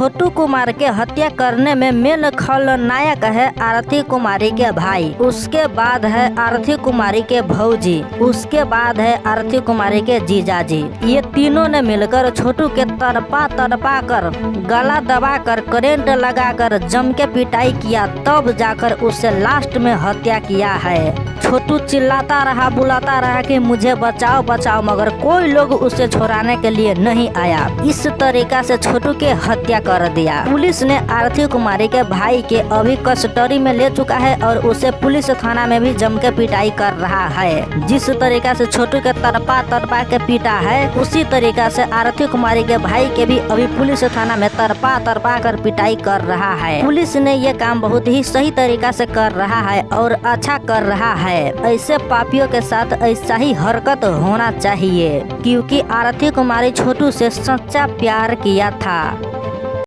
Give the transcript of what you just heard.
छोटू कुमार के हत्या करने में मेन खलनायक है आरती कुमारी के भाई, उसके बाद है आरती कुमारी के भौजी, उसके बाद है आरती कुमारी के जीजाजी। ये तीनों ने मिलकर छोटू के तड़पा कर गला दबा कर करेंट लगाकर जम के पिटाई किया, तब जाकर उसे लास्ट में हत्या किया है। छोटू चिल्लाता रहा, बुलाता रहा कि मुझे बचाओ बचाओ, मगर कोई लोग उसे छुड़ाने के लिए नहीं आया। इस तरीका से छोटू के हत्या कर दिया। पुलिस ने आरती कुमारी के भाई के अभी कस्टडी में ले चुका है और उसे पुलिस थाना में भी जम के पिटाई कर रहा है। जिस तरीका से छोटू के तड़पा के पीटा है, उसी तरीका से आरती कुमारी के भाई के भी अभी पुलिस थाना में तड़पा कर पिटाई कर रहा है। पुलिस ने ये काम बहुत ही सही तरीका से कर रहा है और अच्छा कर रहा है। ऐसे पापियों के साथ ऐसा ही हरकत होना चाहिए, क्योंकि आरती कुमारी छोटू से सच्चा प्यार किया था।